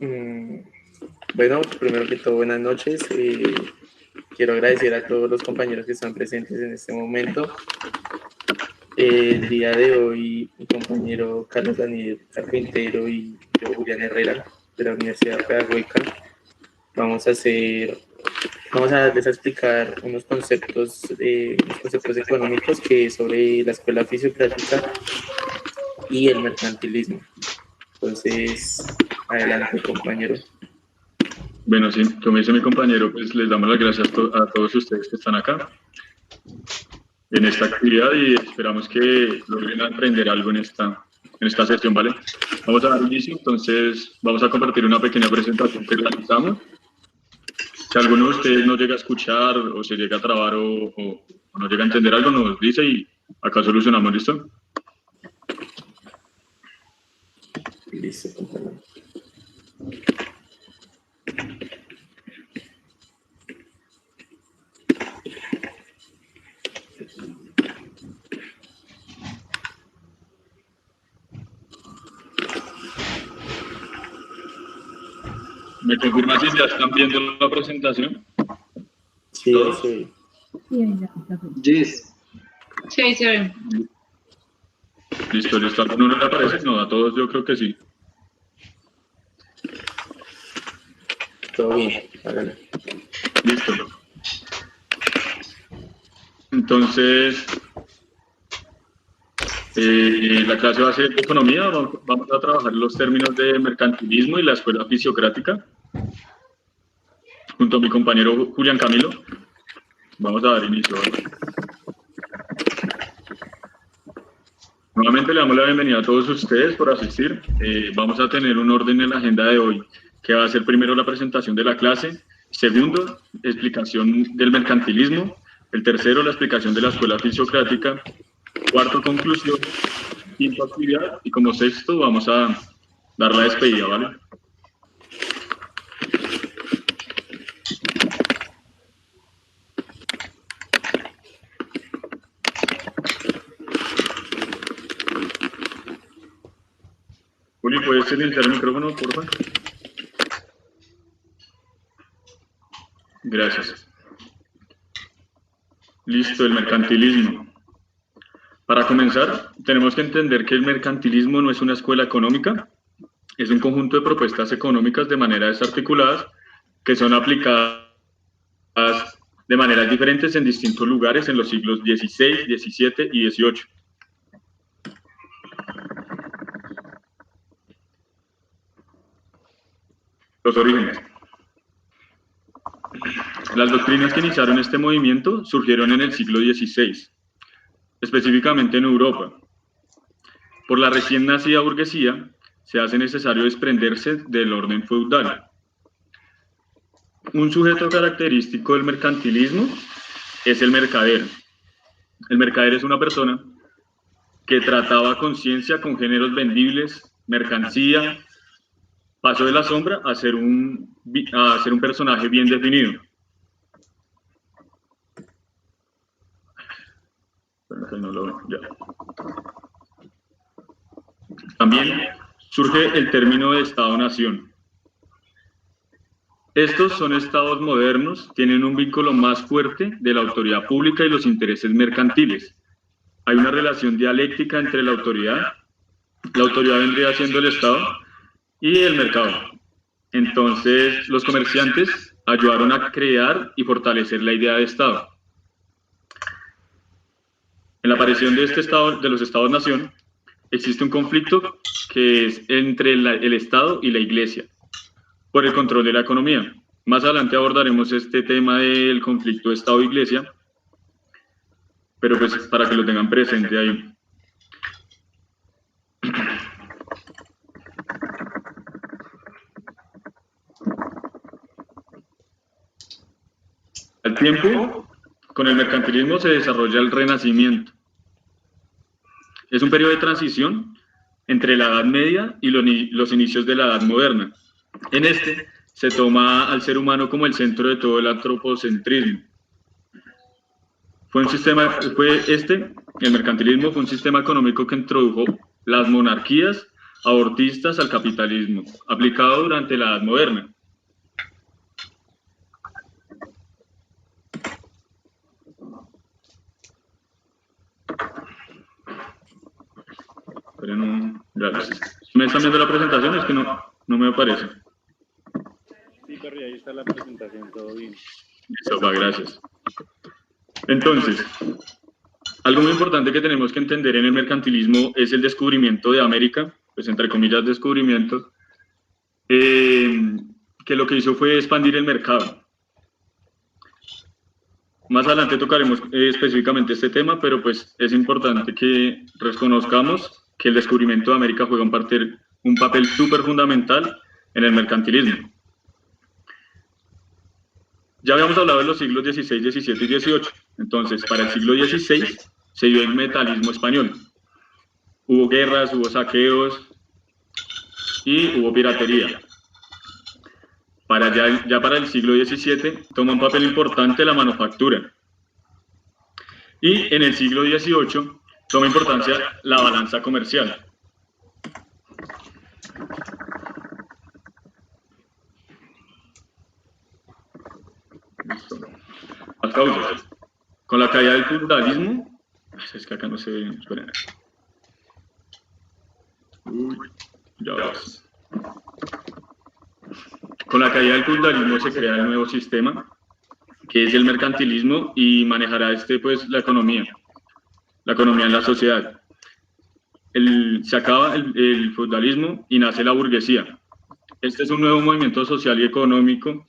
Mm, Bueno, primero que todo, buenas noches. Quiero agradecer a todos los compañeros que están presentes en este momento. El día de hoy, mi compañero Carlos Daniel Carpintero y yo, Julián Herrera, de la Universidad Pedagógica, vamos a hacer, vamos a darles a explicar unos conceptos económicos que sobre la escuela fisiocrática y el mercantilismo. Entonces, adelante, compañero. Bueno, sí, como dice mi compañero, pues les damos las gracias a todos ustedes que están acá en esta actividad y esperamos que logren aprender algo en esta sesión, ¿vale? Vamos a dar inicio, entonces vamos a compartir una pequeña presentación que realizamos. Si alguno de ustedes no llega a escuchar o se llega a trabar o no llega a entender algo, nos dice y acá solucionamos, ¿listo? Listo, compañero. ¿Me confirman si ya están viendo la presentación? Sí, ahí ¿Todos? se ve. Yes. Sí, se ve. Listo, listo. ¿A alguno no le aparece? No, a todos yo creo que sí. Todo bien, hágale. Listo. Entonces, la clase va a ser de economía. Vamos a trabajar los términos de mercantilismo y la escuela fisiocrática. Junto a mi compañero Julián Camilo, vamos a dar inicio. Nuevamente le damos la bienvenida a todos ustedes por asistir. Vamos a tener un orden en la agenda de hoy, que va a ser primero la presentación de la clase, segundo, explicación del mercantilismo, el tercero, la explicación de la escuela fisiocrática, cuarto, conclusión, quinto, actividad, y como sexto vamos a dar la despedida, ¿vale? Juli, ¿puedes silenciar el micrófono, por favor? Gracias. Listo, el mercantilismo. Para comenzar, tenemos que entender que el mercantilismo no es una escuela económica, es un conjunto de propuestas económicas de manera desarticuladas que son aplicadas de maneras diferentes en distintos lugares en los siglos XVI, XVII y XVIII. Los orígenes. Las doctrinas que iniciaron este movimiento surgieron en el siglo XVI, específicamente en Europa. Por la recién nacida burguesía, se hace necesario desprenderse del orden feudal. Un sujeto característico del mercantilismo es el mercader. El mercader es una persona que trataba con ciencia con géneros vendibles, mercancía, pasó de la sombra a ser un personaje bien definido. También surge el término de Estado-Nación. Estos son estados modernos, tienen un vínculo más fuerte de la autoridad pública y los intereses mercantiles. Hay una relación dialéctica entre la autoridad vendría siendo el Estado, y el mercado. Entonces, los comerciantes ayudaron a crear y fortalecer la idea de Estado. En la aparición de los Estados-nación, existe un conflicto que es entre el Estado y la Iglesia, por el control de la economía. Más adelante abordaremos este tema del conflicto Estado-Iglesia, pero pues para que lo tengan presente ahí. Al tiempo, con el mercantilismo se desarrolla el Renacimiento. Es un periodo de transición entre la Edad Media y los inicios de la Edad Moderna. En este se toma al ser humano como el centro de todo el antropocentrismo. El mercantilismo fue un sistema económico que introdujo las monarquías abortistas al capitalismo, aplicado durante la Edad Moderna. ¿Me están viendo la presentación? Es que no me aparece. Sí, pero ahí está la presentación, todo bien. Eso va, gracias. Entonces, algo muy importante que tenemos que entender en el mercantilismo es el descubrimiento de América, pues entre comillas descubrimiento, que lo que hizo fue expandir el mercado. Más adelante tocaremos específicamente este tema, pero pues es importante que reconozcamos que el descubrimiento de América juega un papel súper fundamental en el mercantilismo. Ya habíamos hablado de los siglos XVI, XVII y XVIII. Entonces, para el siglo XVI se dio el metalismo español. Hubo guerras, hubo saqueos y hubo piratería. Ya para el siglo XVII toma un papel importante la manufactura. Y en el siglo XVIII toma importancia la balanza comercial. Las causas. Con la caída del feudalismo, es que acá no se ve, esperen. Ya vas. Con la caída del feudalismo se crea el nuevo sistema, que es el mercantilismo, y manejará pues, la economía en la sociedad. Se acaba el feudalismo y nace la burguesía. Este es un nuevo movimiento social y económico,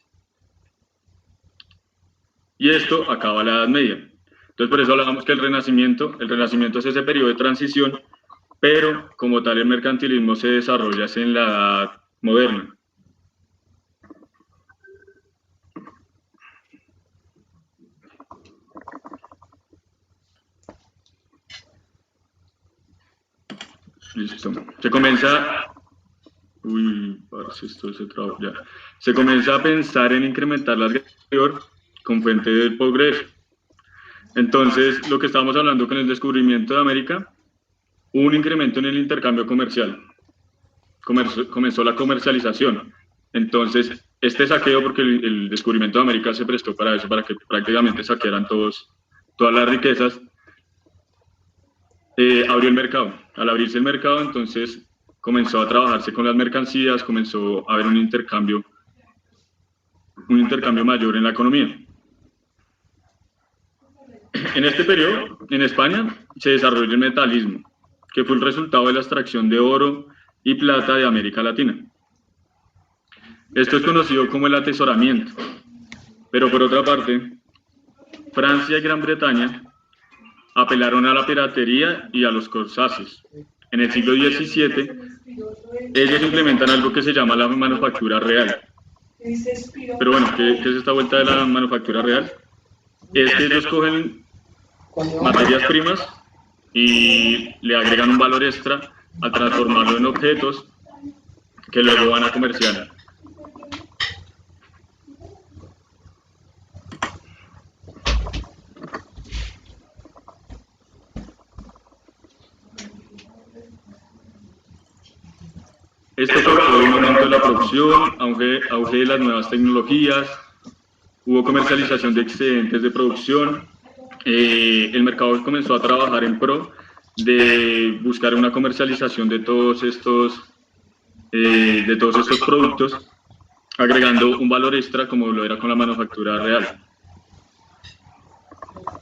y esto acaba la Edad Media. Entonces, por eso hablábamos que el Renacimiento es ese periodo de transición, pero como tal el mercantilismo se desarrolla en la Edad Moderna. Listo. Se comienza... Uy, parce, esto se trabó ya. Se comienza a pensar en incrementar la agricultura con fuente del progreso. Entonces, lo que estábamos hablando con el descubrimiento de América, hubo un incremento en el intercambio comercial. Comenzó la comercialización. Entonces, este saqueo, porque el descubrimiento de América se prestó para eso, para que prácticamente saquearan todas las riquezas, abrió el mercado. Al abrirse el mercado, entonces comenzó a trabajarse con las mercancías, comenzó a haber un intercambio mayor en la economía. En este periodo, en España, se desarrolló el metalismo, que fue el resultado de la extracción de oro y plata de América Latina. Esto es conocido como el atesoramiento, pero por otra parte, Francia y Gran Bretaña apelaron a la piratería y a los corsarios. En el siglo XVII, ellos implementan algo que se llama la manufactura real. Pero bueno, ¿qué es esta vuelta de la manufactura real? Es que ellos cogen materias primas y le agregan un valor extra al transformarlo en objetos que luego van a comerciar. Esto provocó un aumento de la producción, auge de las nuevas tecnologías, hubo comercialización de excedentes de producción, el mercado comenzó a trabajar en pro de buscar una comercialización de todos estos productos, agregando un valor extra como lo era con la manufactura real.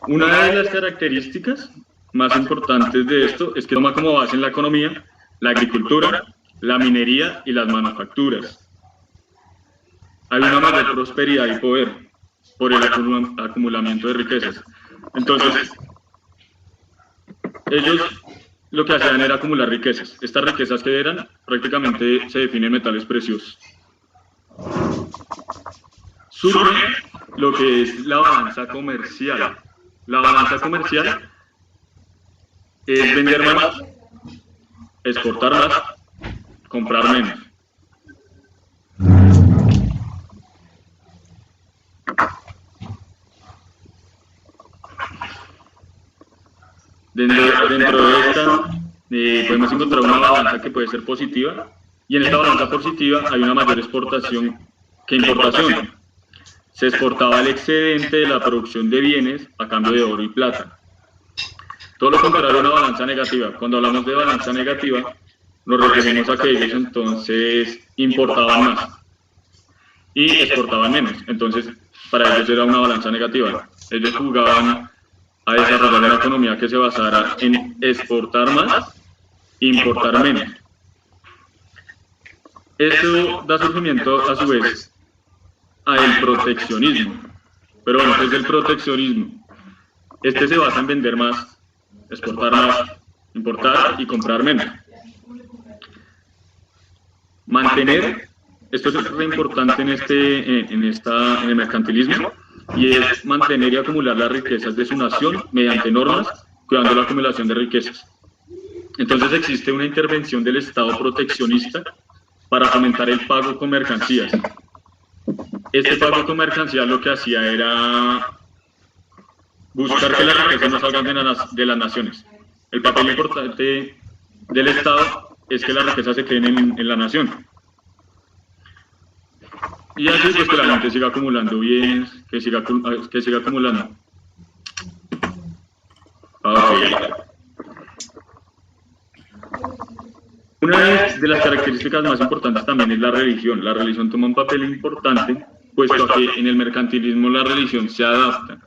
Una de las características más importantes de esto es que toma como base en la economía la agricultura, la minería y las manufacturas. Hay una mayor prosperidad y poder por el acumulamiento de riquezas. Entonces, ellos lo que hacían era acumular riquezas. Estas riquezas que eran, prácticamente se definen metales preciosos. Surge lo que es la balanza comercial. La balanza comercial es vender más, exportar más, comprar menos. Dentro de esta podemos encontrar una balanza que puede ser positiva, y en esta balanza positiva hay una mayor exportación que importación. Se exportaba el excedente de la producción de bienes a cambio de oro y plata. Todo lo contrario a una balanza negativa. Cuando hablamos de balanza negativa, nos referimos a que ellos entonces importaban más y exportaban menos. Entonces, para ellos era una balanza negativa. Ellos jugaban a desarrollar una economía que se basara en exportar más e importar menos. Eso da surgimiento, a su vez, al proteccionismo. Pero bueno, ¿qué es el proteccionismo? Este se basa en vender más, exportar más, importar y comprar menos. Mantener, esto es re importante en el mercantilismo, y es mantener y acumular las riquezas de su nación mediante normas, cuidando la acumulación de riquezas. Entonces existe una intervención del Estado proteccionista para fomentar el pago con mercancías. Este pago con mercancías lo que hacía era buscar que las riquezas no salgan de las naciones. El papel importante del Estado es que las riquezas se queden en la nación. Y así pues que la gente siga acumulando bienes, que siga acumulando. Okay. Una de las características más importantes también es la religión. La religión toma un papel importante, puesto que en el mercantilismo la religión se adapta.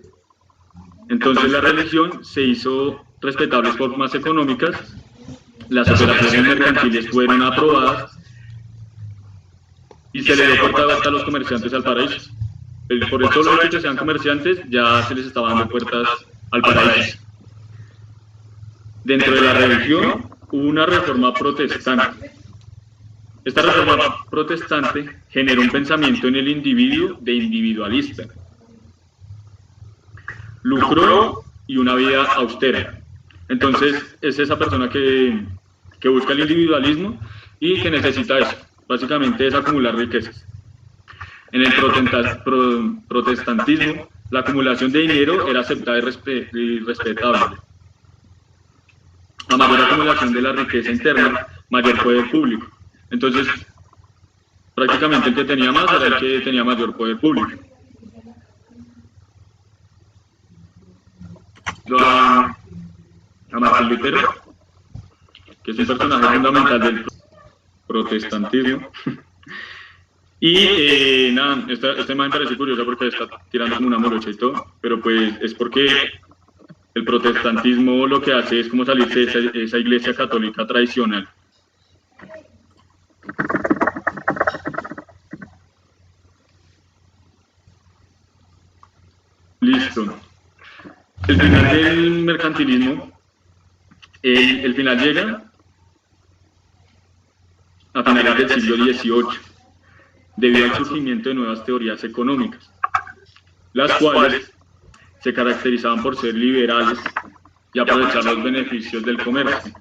Entonces la religión se hizo respetables formas económicas, las operaciones mercantiles fueron aprobadas y se le dio puerta a los comerciantes al paraíso. Por el solo hecho de que sean comerciantes, ya se les estaba dando puertas al paraíso. Dentro de la religión hubo una reforma protestante. Esta reforma protestante generó un pensamiento en el individuo de individualista. Lucro y una vida austera. Entonces, es esa persona que busca el individualismo y que necesita eso. Básicamente es acumular riquezas. En el protestantismo, la acumulación de dinero era aceptada y respetable. A mayor acumulación de la riqueza interna, mayor poder público. Entonces, prácticamente el que tenía más era el que tenía mayor poder público. A Martín Lutero, que es un personaje fundamental del protestantismo. Y nada, esta imagen parece curiosa porque está tirando como una morocha y todo, pero pues es porque el protestantismo lo que hace es como salirse de esa iglesia católica tradicional. Listo. El final del mercantilismo, el final llega a finales del siglo XVIII, debido al surgimiento de nuevas teorías económicas, las cuales se caracterizaban por ser liberales y aprovechar los beneficios del comercio.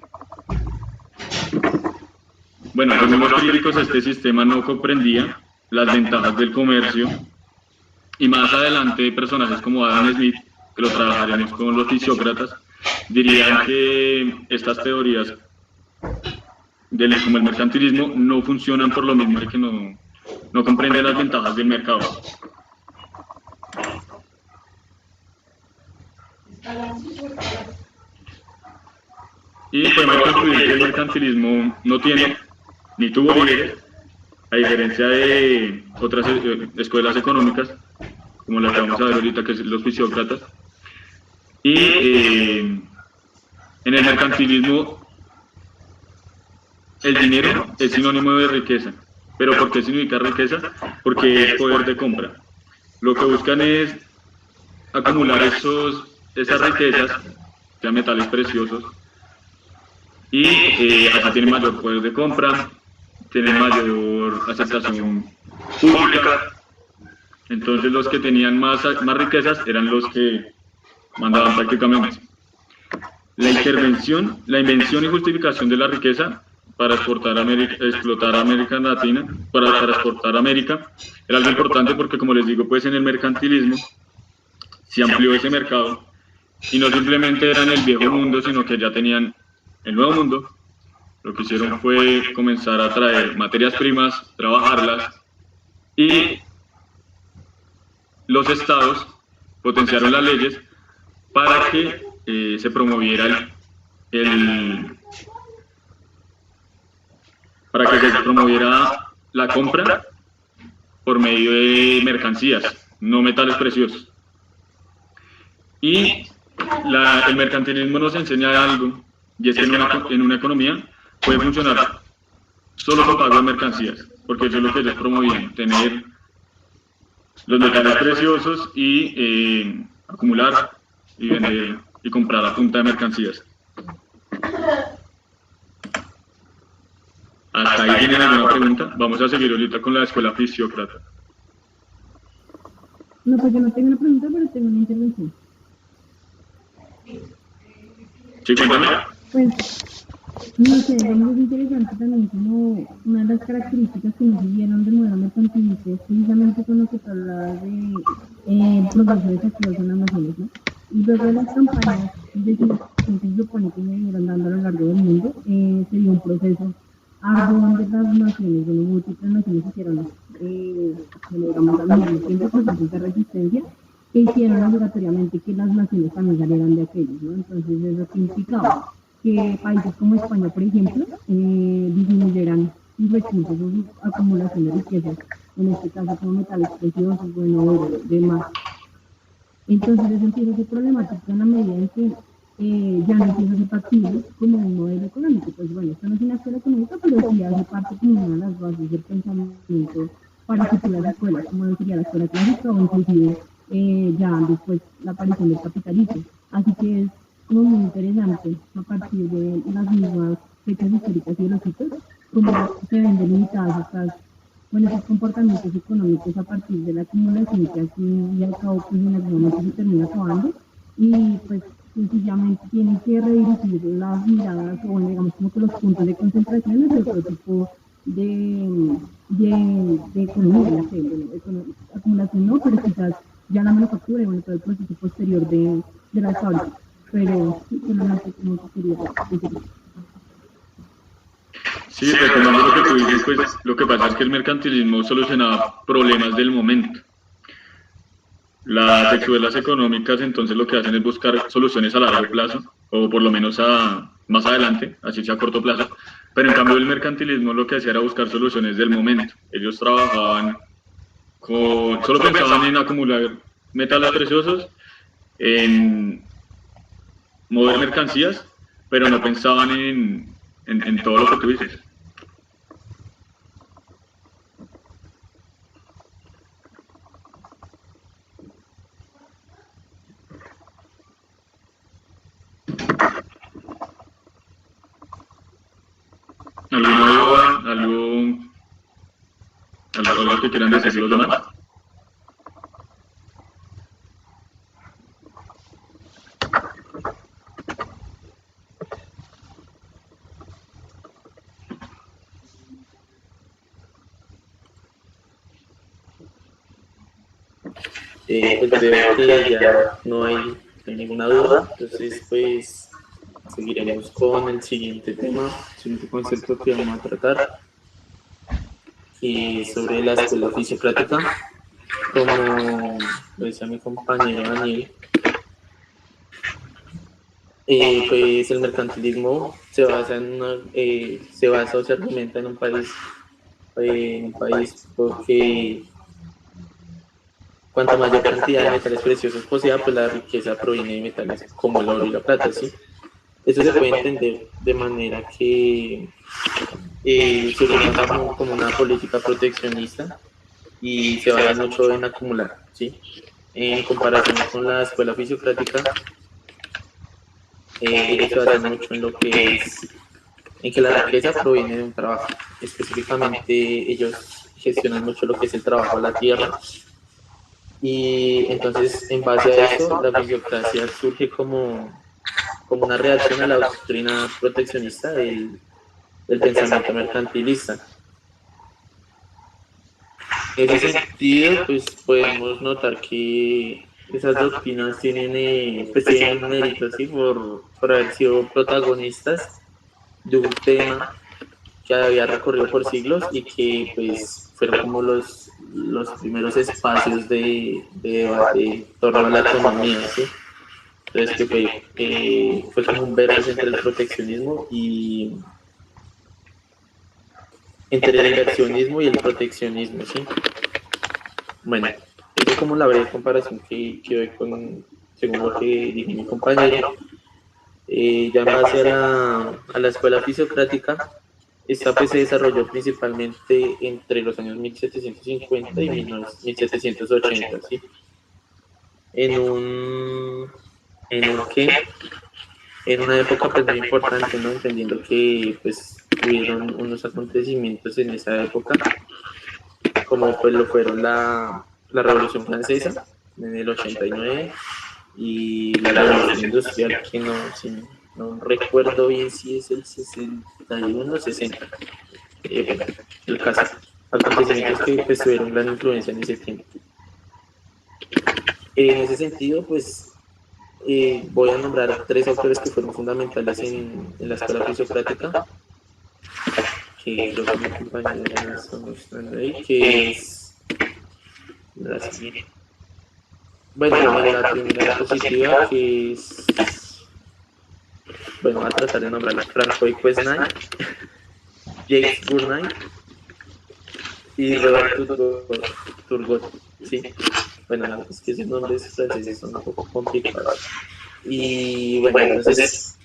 Bueno, según los críticos, este sistema no comprendía las ventajas del comercio, y más adelante personajes como Adam Smith, que lo trabajaremos con los fisiócratas, dirían que estas teorías como el mercantilismo no funcionan por lo mismo de que no comprenden las ventajas del mercado. Y podemos concluir que el mercantilismo no tiene ni tuvo líderes, a diferencia de otras escuelas económicas, como la que vamos a ver ahorita, que es los fisiócratas. Y en el mercantilismo el dinero es sinónimo de riqueza. ¿Pero por qué significa riqueza? Porque es poder de compra. Lo que buscan es acumular esas riquezas, ya metales preciosos, y así tienen mayor poder de compra, tienen mayor aceptación pública. Entonces los que tenían más riquezas eran los que mandaban prácticamente. La invención y justificación de la riqueza para explotar América Latina, para exportar América, era algo importante porque, como les digo, pues en el mercantilismo se amplió ese mercado y no simplemente era en el viejo mundo, sino que ya tenían el Nuevo Mundo, lo que hicieron fue comenzar a traer materias primas, trabajarlas, y los estados potenciaron las leyes para que se promoviera la compra por medio de mercancías, no metales preciosos. Y el mercantilismo nos enseña algo, y es que en una economía puede funcionar solo con pago de mercancías, porque eso es lo que ellos promovían, tener los metales preciosos y acumular y vender y comprar a punta de mercancías. ¿Hasta ahí tienen alguna pregunta? Vamos a seguir ahorita con la escuela fisiócrata. No, pues yo no tengo una pregunta, pero tengo una intervención. Sí, cuéntame. Pues, no sé, es interesante también como una de las características que nos siguieron del modelo mercantilista es precisamente con lo que te hablabas de el proceso de saqueo de las naciones, ¿no? Y luego de las campañas de que se supone que me iban dando a lo largo del mundo, se dio un proceso arduo donde las naciones, bueno, múltiples naciones hicieron, digamos, al mismo tiempo procesos de resistencia que hicieron obligatoriamente que las naciones también salieran de aquellos, ¿no? Entonces eso implicaba que países como España, por ejemplo, disminuyeran sus recursos o su acumulación de riquezas, en este caso como metales preciosos, bueno, oro, demás. Entonces eso empieza a ser problemático en la medida en que ya no empieza a ser factible como un modelo económico. Pues bueno, esto no es una escuela económica, pero sí hace parte como una de las bases del pensamiento para futuras escuelas, como sería la escuela clásica o inclusive ya después la aparición del capitalismo. Así que es como muy interesante a partir de las mismas fechas históricas y de los hitos, como se ven delimitadas estas, bueno, esos comportamientos económicos a partir de la acumulación que al fin y al cabo pues en algún momento se termina acabando y pues sencillamente tienen que redirigir las miradas o bueno, digamos como que los puntos de concentración de otro tipo de economía, no sé, bueno, acumulación no, pero quizás ya la manufactura y bueno, todo el proceso posterior de las fábricas, pero solamente como que quería decir. Sí, retomando lo que tú dices, pues lo que pasa es que el mercantilismo solucionaba problemas del momento. Las escuelas económicas entonces lo que hacen es buscar soluciones a largo plazo, o por lo menos más adelante, así sea a corto plazo, pero en cambio el mercantilismo lo que hacía era buscar soluciones del momento. Ellos trabajaban solo pensaban en acumular metales preciosos, en mover mercancías, pero no pensaban en todo lo que tú dices. ¿Algo que quieran decir los demás? Pues veo que ya no hay ninguna duda, entonces pues seguiremos con el siguiente tema, el siguiente concepto que vamos a tratar, sobre la escuela fisiocrática. Como lo decía mi compañero Daniel, pues el mercantilismo se basa o se argumenta en un país porque cuanta mayor cantidad de metales preciosos posea, pues la riqueza proviene de metales como el oro y la plata, ¿sí? Eso se puede entender de manera que se orienta como una política proteccionista y se basa mucho en acumular, ¿sí? En comparación con la escuela fisiocrática, ellos se basan mucho en lo que es, en que la riqueza proviene de un trabajo. Específicamente, ellos gestionan mucho lo que es el trabajo a la tierra. Y entonces, en base a eso, la fisiocracia surge como una reacción a la doctrina proteccionista del pensamiento mercantilista. En ese sentido, pues podemos notar que esas doctrinas tienen méritos, ¿sí? por haber sido protagonistas de un tema que había recorrido por siglos y que pues fueron como los primeros espacios de debate en torno a la economía, ¿sí? Entonces que fue como un versus entre el proteccionismo y entre el inversionismo y el proteccionismo, ¿sí? Bueno, eso es como la breve comparación que doy con, según lo que dijo mi compañero. Ya en base a la escuela fisiocrática, esta pues se desarrolló principalmente entre los años 1750 y 1780, ¿sí? En un, ¿qué? En una época pues muy importante, ¿no? Entendiendo que pues hubieron unos acontecimientos en esa época, como pues lo fueron la Revolución Francesa en el 89 y la Revolución Industrial, que no, si no recuerdo bien si es el 61 o 60. Bueno, el caso, acontecimientos que pues, tuvieron gran influencia en ese tiempo. En ese sentido, pues voy a nombrar tres autores que fueron fundamentales en la escuela fisiocrática, que creo que mi compañera está mostrando ahí, que es la siguiente. Bueno, en la primera diapositiva, que es, bueno, voy a tratar de nombrarla, Francois Quesnay, Jacques Gournay y Robert Turgot, ¿sí? Bueno, es que esos nombres franceses son un poco complicados. Y bueno, entonces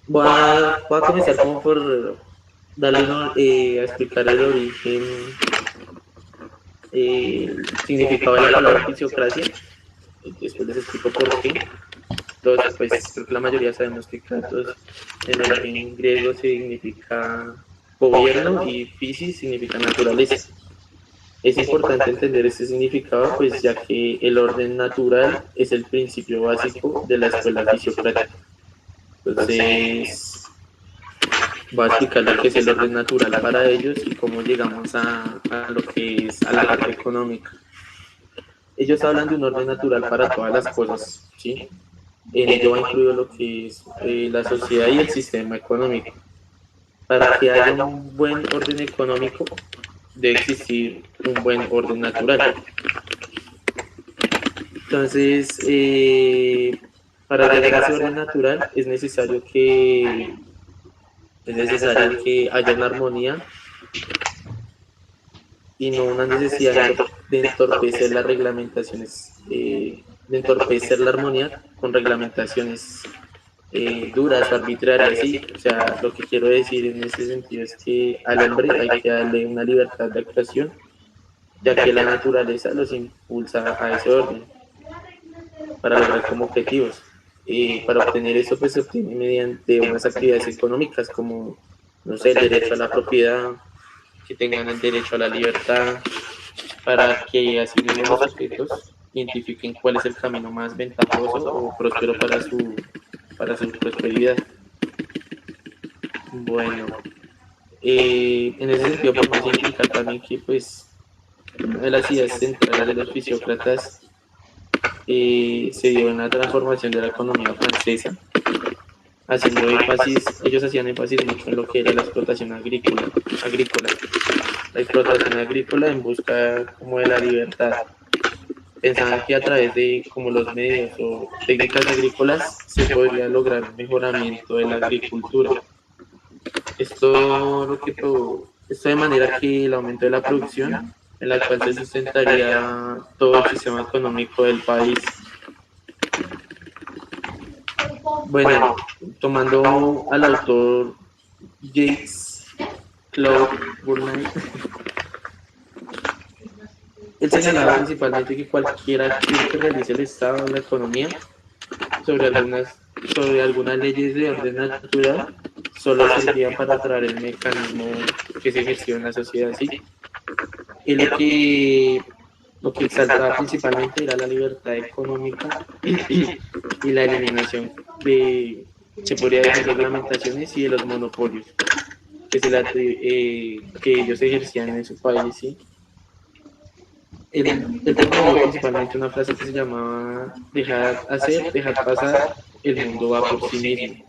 voy a comenzar como por darle a explicar el origen, significado de la palabra fisiocracia. Después les explico por qué. Entonces, pues creo que la mayoría sabemos que Kratos en el origen griego significa gobierno y physis significa naturaleza. Es importante entender este significado, pues ya que el orden natural es el principio básico de la escuela fisiocrática. Entonces, voy a explicar lo que es el orden natural para ellos y cómo llegamos a lo que es a la parte económica. Ellos hablan de un orden natural para todas las cosas, ¿sí? En ello va incluido lo que es la sociedad y el sistema económico. Para que haya un buen orden económico, debe existir un buen orden natural. Entonces, para llegar a ese orden natural es necesario que haya una armonía y no una necesidad de entorpecer las reglamentaciones, de entorpecer la armonía con reglamentaciones duras o arbitrarias, ¿sí? O sea, lo que quiero decir en ese sentido es que al hombre hay que darle una libertad de actuación, ya que la naturaleza los impulsa a ese orden para lograr como objetivos. Para obtener eso, pues se obtiene mediante unas actividades económicas como, no sé, el derecho a la propiedad, que tengan el derecho a la libertad, para que así mismo los sujetos identifiquen cuál es el camino más ventajoso o próspero para su prosperidad. Bueno, en ese sentido podemos indicar también que pues una de las ideas centrales de los fisiócratas se dio en la transformación de la economía francesa, haciendo énfasis, ellos hacían énfasis mucho en lo que era la explotación agrícola, la explotación agrícola en busca como de la libertad. Pensaban que a través de como los medios o técnicas agrícolas se podría lograr un mejoramiento de la agricultura. Esto de manera que el aumento de la producción, en la cual se sustentaría todo el sistema económico del país. Bueno, tomando al autor Jacques Gournay, él señalaba principalmente que cualquier acción que realice el Estado en la economía sobre algunas leyes de orden natural solo servía para traer el mecanismo que se ejerció en la sociedad, ¿sí? Y lo que exaltaba principalmente era la libertad económica y la eliminación de, se podría decir, reglamentaciones y de los monopolios que ellos ejercían en su país, ¿sí? Él promovió principalmente una frase que se llamaba dejar hacer, dejar pasar, el mundo va por sí mismo.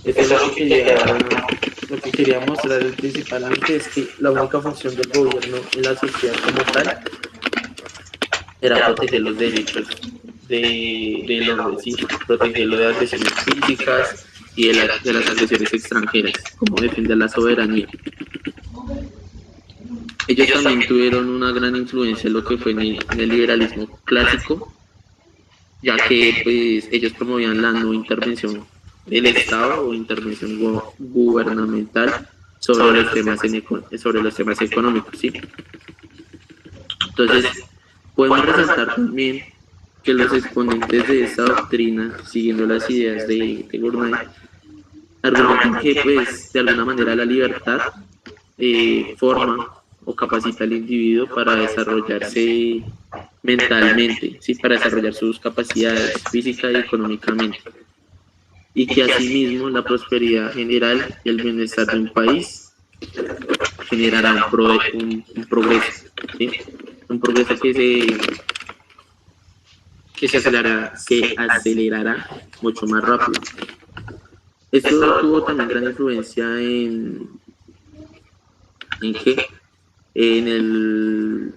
Esto es lo que quería lo que quería mostrar principalmente es que la única función del gobierno en la sociedad como tal era proteger los derechos de los vecinos, protegerlo de agresiones físicas y de las agresiones extranjeras, como defender la soberanía. Ellos también tuvieron una gran influencia en lo que fue en el liberalismo clásico, ya que pues, ellos promovían la no intervención del Estado o intervención gubernamental sobre los temas económicos, ¿sí? Entonces, podemos resaltar también que los exponentes de esta doctrina, siguiendo las ideas de Gurnay, argumentan que, pues, de alguna manera la libertad forma o capacita al individuo para desarrollarse mentalmente, ¿sí? Para desarrollar sus capacidades física y económicamente. Y que asimismo la prosperidad general y el bienestar de un país generará un progreso, ¿sí? Un progreso que se acelerará mucho más rápido. Esto tuvo también gran influencia ¿en qué? En el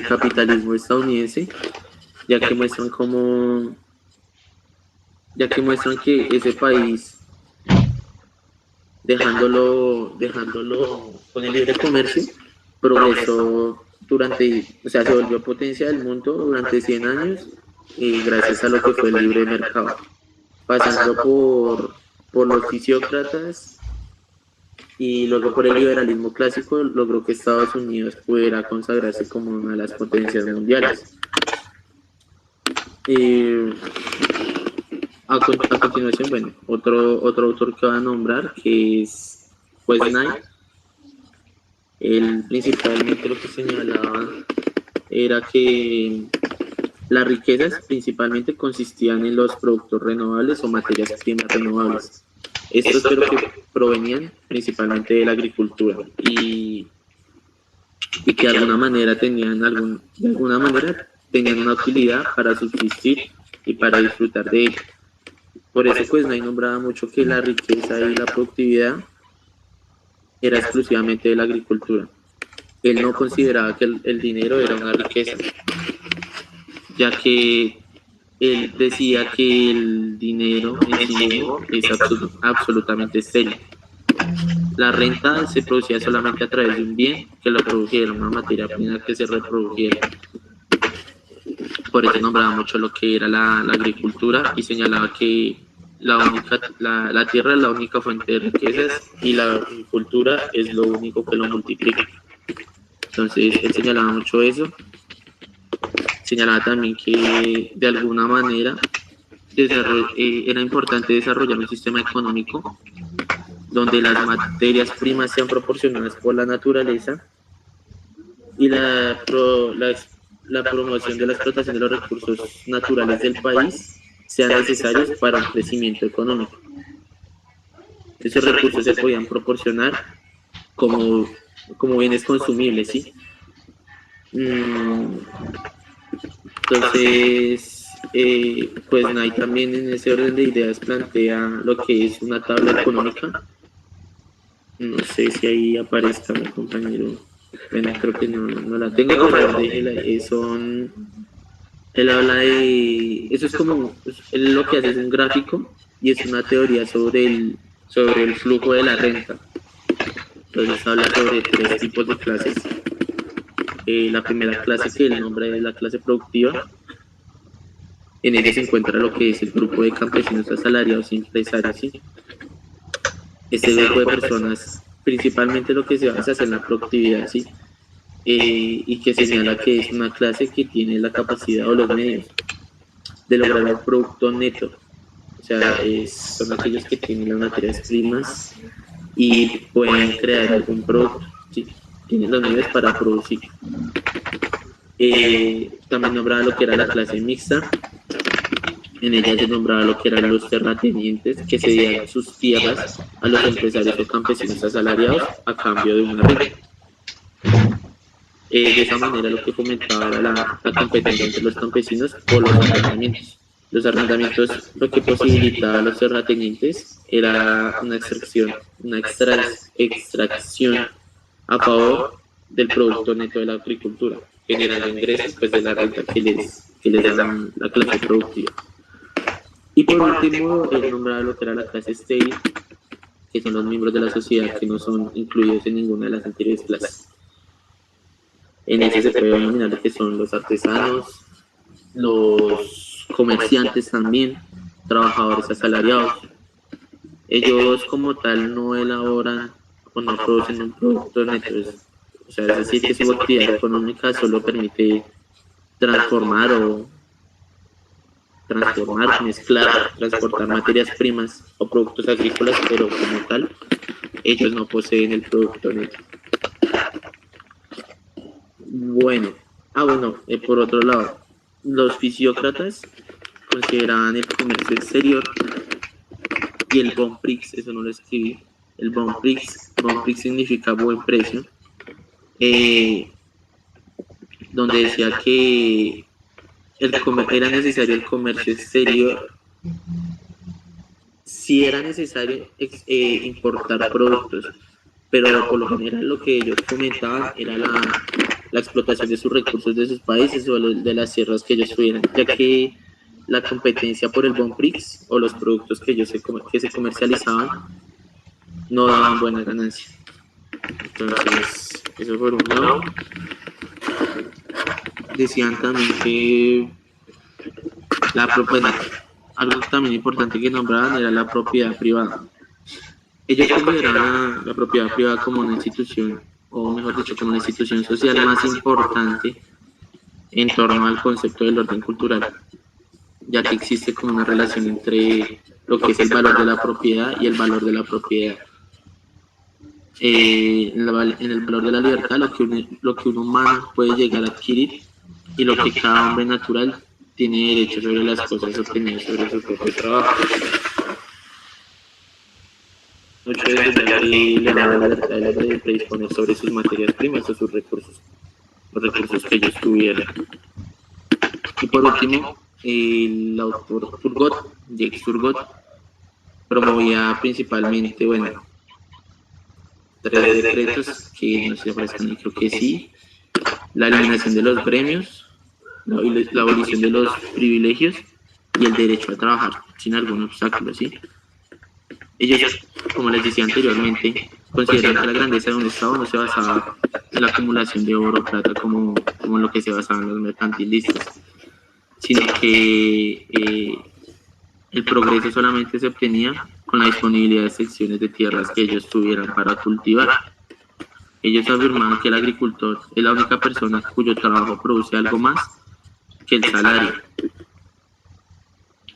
capitalismo estadounidense, ya que muestran que ese país, dejándolo con el libre comercio, progresó se volvió potencia del mundo durante 100 años, gracias a lo que fue el libre mercado, pasando por los fisiócratas y luego por el liberalismo clásico, logró que Estados Unidos pudiera consagrarse como una de las potencias mundiales. A continuación, bueno, otro autor que va a nombrar, que es Knight. Él principalmente lo que señalaba era que las riquezas principalmente consistían en los productos renovables o materias primas renovables. Estos creo que provenían principalmente de la agricultura y que de alguna manera tenían una utilidad para subsistir y para disfrutar de ella. Por eso pues Knight nombraba mucho que la riqueza y la productividad era exclusivamente de la agricultura. Él no consideraba que el dinero era una riqueza, ya que él decía que el dinero en sí mismo es absolutamente estéril. La renta se producía solamente a través de un bien que lo produjera, una materia prima que se reprodujera. Por eso nombraba mucho lo que era la agricultura y señalaba que la tierra es la única fuente de riquezas y la agricultura es lo único que lo multiplica. Entonces él señalaba mucho eso. Señalaba también que de alguna manera era importante desarrollar un sistema económico donde las materias primas sean proporcionadas por la naturaleza y la promoción de la explotación de los recursos naturales del país sean necesarios para un crecimiento económico. Esos recursos se podían proporcionar como bienes consumibles, ¿sí? Entonces, pues Knight también en ese orden de ideas plantea lo que es una tabla económica. No sé si ahí aparezca mi compañero. Bueno, creo que no la tengo, pero él habla de, eso es como, él lo que hace es un gráfico y es una teoría sobre el flujo de la renta. Entonces habla sobre 3 tipos de clases. La primera clase, que el nombre es la clase productiva, en ella se encuentra lo que es el grupo de campesinos asalariados y empresarios, ¿sí? Este grupo de personas, principalmente lo que se basa es en la productividad, ¿sí? Y que señala que es una clase que tiene la capacidad o los medios de lograr un producto neto. O sea, son aquellos que tienen las materias primas y pueden crear algún producto, ¿sí? Tienen los medios para producir. También nombraba lo que era la clase mixta. En ella se nombraba lo que eran los terratenientes, que cedían sus tierras a los empresarios o campesinos asalariados a cambio de una renta. De esa manera lo que fomentaba era la competencia entre los campesinos por los arrendamientos. Los arrendamientos lo que posibilitaba a los terratenientes era una extracción a favor del producto neto de la agricultura, generando ingresos pues, de la renta que les dan la clase productiva. Y por último, él nombraba lo que era la clase estéril, que son los miembros de la sociedad que no son incluidos en ninguna de las anteriores clases. En ese se puede denominar lo que son los artesanos, los comerciantes también, trabajadores asalariados. Ellos como tal no elaboran o no producen un producto neto, o sea, es decir, que su actividad económica solo permite transformar, mezclar, transportar materias primas o productos agrícolas, pero como tal, ellos no poseen el producto neto. Bueno, por otro lado, los fisiócratas consideraban el comercio exterior y el bon prix, eso no lo escribí, el bon prix significa buen precio, donde decía que era necesario el comercio exterior, sí era necesario importar productos, pero por lo general lo que ellos comentaban era la explotación de sus recursos de sus países o de las tierras que ellos tuvieran, ya que la competencia por el bon prix o los productos que se comercializaban no daban buena ganancia. Entonces, eso por un lado. Decían también que algo también importante que nombraban era la propiedad privada. Ellos consideraban la propiedad privada como una institución, o mejor dicho, como la institución social más importante en torno al concepto del orden cultural, ya que existe como una relación entre lo que es el valor de la propiedad y el valor de la propiedad. En el valor de la libertad, lo que un humano puede llegar a adquirir y lo que cada hombre natural tiene derecho sobre las cosas obtenidas sobre su propio trabajo. Mucho de le da la libertad de predisponer sobre sus materias primas o sus recursos, los recursos que ellos tuvieran. Y por último, el autor Jacques Turgot, promovía principalmente, 3 decretos que no se aparecen, creo que sí: la eliminación de los gremios, la abolición de los privilegios y el derecho a trabajar sin algún obstáculo, ¿sí? Ellos, como les decía anteriormente, consideran que la grandeza de un Estado no se basaba en la acumulación de oro o plata como en lo que se basaban los mercantilistas, sino que el progreso solamente se obtenía con la disponibilidad de secciones de tierras que ellos tuvieran para cultivar. Ellos afirmaban que el agricultor es la única persona cuyo trabajo produce algo más que el salario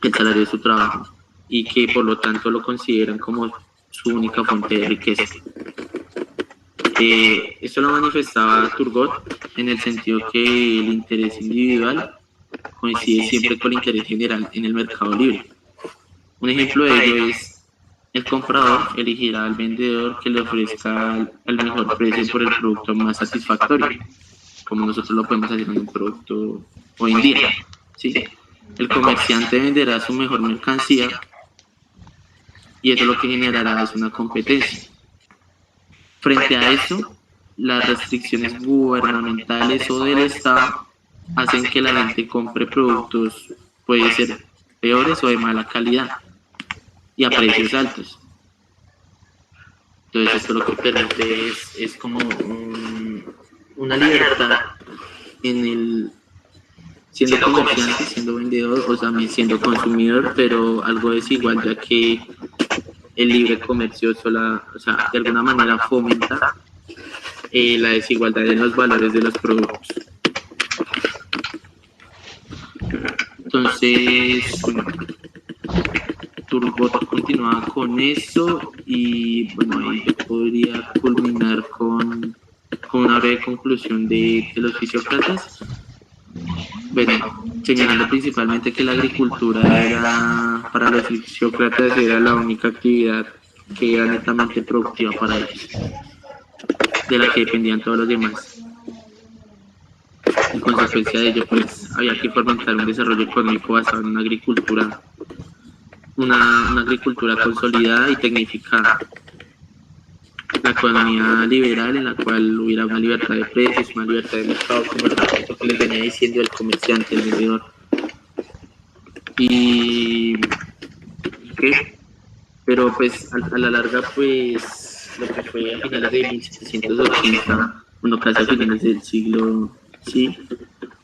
de su trabajo, y que por lo tanto lo consideran como su única fuente de riqueza. Esto lo manifestaba Turgot en el sentido que el interés individual coincide siempre con el interés general en el mercado libre. Un ejemplo de ello es: el comprador elegirá al vendedor que le ofrezca el mejor precio por el producto más satisfactorio, como nosotros lo podemos hacer en un producto hoy en día, ¿sí? El comerciante venderá su mejor mercancía y eso lo que generará es una competencia. Frente a eso, las restricciones gubernamentales o del Estado hacen que la gente compre productos, puede ser peores o de mala calidad, y a precios altos. Entonces esto lo que permite es como una libertad en el siendo comerciante, siendo vendedor o también siendo consumidor, pero algo desigual, ya que el libre comercio de alguna manera fomenta la desigualdad en los valores de los productos. Entonces, Turgot continuaba con eso y ahí yo podría culminar con una breve conclusión de los fisiócratas. Señalando principalmente que la agricultura para los fisiócratas era la única actividad que era netamente productiva para ellos, de la que dependían todos los demás. En consecuencia de ello, pues había que fomentar un desarrollo económico basado en una agricultura consolidada y tecnificada. La economía liberal en la cual hubiera una libertad de precios, una libertad de mercado, como lo que les venía diciendo el comerciante, el vendedor. Y ¿qué? Pero pues a la larga, pues lo que fue a finales de 1780, bueno, casi a finales del siglo, sí,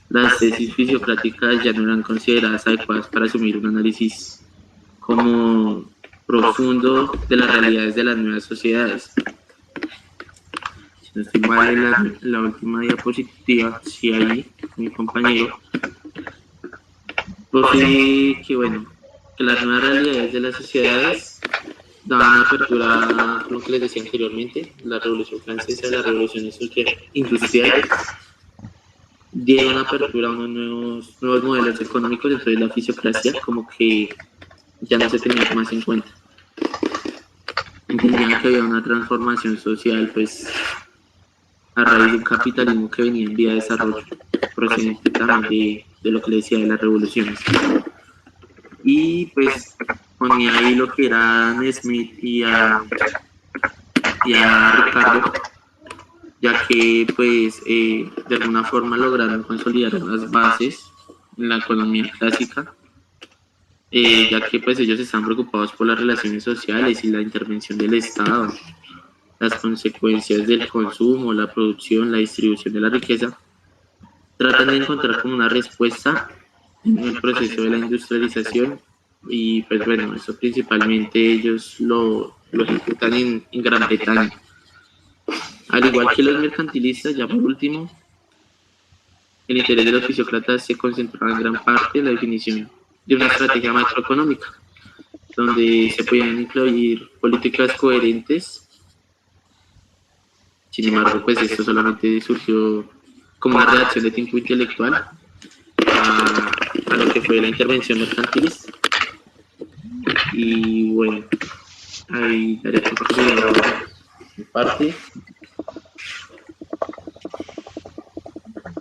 las tesis fisiocráticas ya no eran consideradas adecuadas para asumir un análisis como profundo de las realidades de las nuevas sociedades. Si no estoy mal en la última diapositiva, sí, ahí, mi compañero, procede que, bueno, que las nuevas realidades de las sociedades daban apertura, como que les decía anteriormente, la Revolución Francesa, la Revolución Industrial, dieron apertura a unos nuevos modelos económicos dentro de la fisiocracia, como que ya no se tenía más en cuenta. Entendían que había una transformación social, pues, a raíz de un capitalismo que venía en vía de desarrollo, procedente también de lo que le decía de las revoluciones. Y pues ponía ahí lo que eran Smith y a Ricardo, ya que pues de alguna forma lograron consolidar las bases en la economía clásica, ya que pues ellos están preocupados por las relaciones sociales y la intervención del Estado, las consecuencias del consumo, la producción, la distribución de la riqueza. Tratan de encontrar como una respuesta en el proceso de la industrialización y pues bueno, eso principalmente ellos lo ejecutan en Gran Bretaña. Al igual que los mercantilistas, ya por último, el interés de los fisiócratas se concentraba en gran parte en la definición de una estrategia macroeconómica, donde se podían incluir políticas coherentes. Sin embargo, pues esto solamente surgió como una reacción de tipo intelectual a lo que fue la intervención mercantilista. Y bueno, ahí daré mi parte.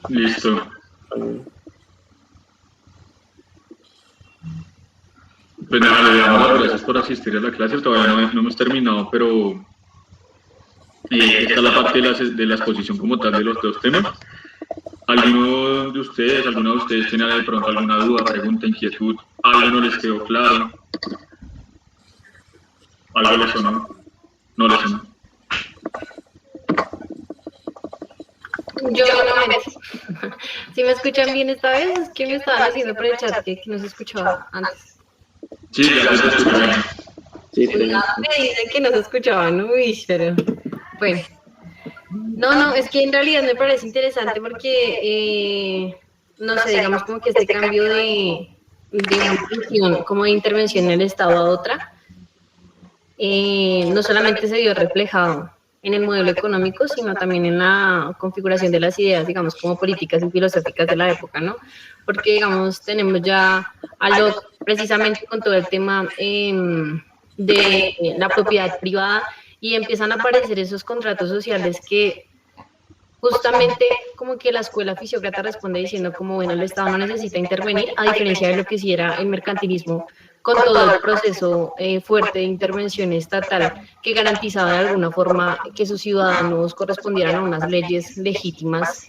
Listo. Pues nada, le damos las gracias por asistir a la clase. Todavía no hemos terminado, pero esta es la parte de la exposición como tal de los dos temas. ¿Alguna de ustedes tiene de pronto alguna duda, pregunta, inquietud? ¿Algo no les quedó claro? ¿Algo les sonó? ¿No les sonó? Yo no. Si me escuchan bien esta vez, es que me estaban haciendo por el chat que no se escuchaba antes. Sí, ya se escucha bien. Sí, Me dicen que no se escuchaban, uy, pero bueno. No, es que en realidad me parece interesante porque, no sé, digamos como que este cambio de una función, como de intervención en el Estado a otra, no solamente se vio reflejado en el modelo económico, sino también en la configuración de las ideas, digamos, como políticas y filosóficas de la época, ¿no? Porque, digamos, tenemos ya algo precisamente con todo el tema de la propiedad privada y empiezan a aparecer esos contratos sociales que justamente como que la escuela fisiócrata responde diciendo como, bueno, el Estado no necesita intervenir, a diferencia de lo que hiciera el mercantilismo con todo el proceso fuerte de intervención estatal que garantizaba de alguna forma que sus ciudadanos correspondieran a unas leyes legítimas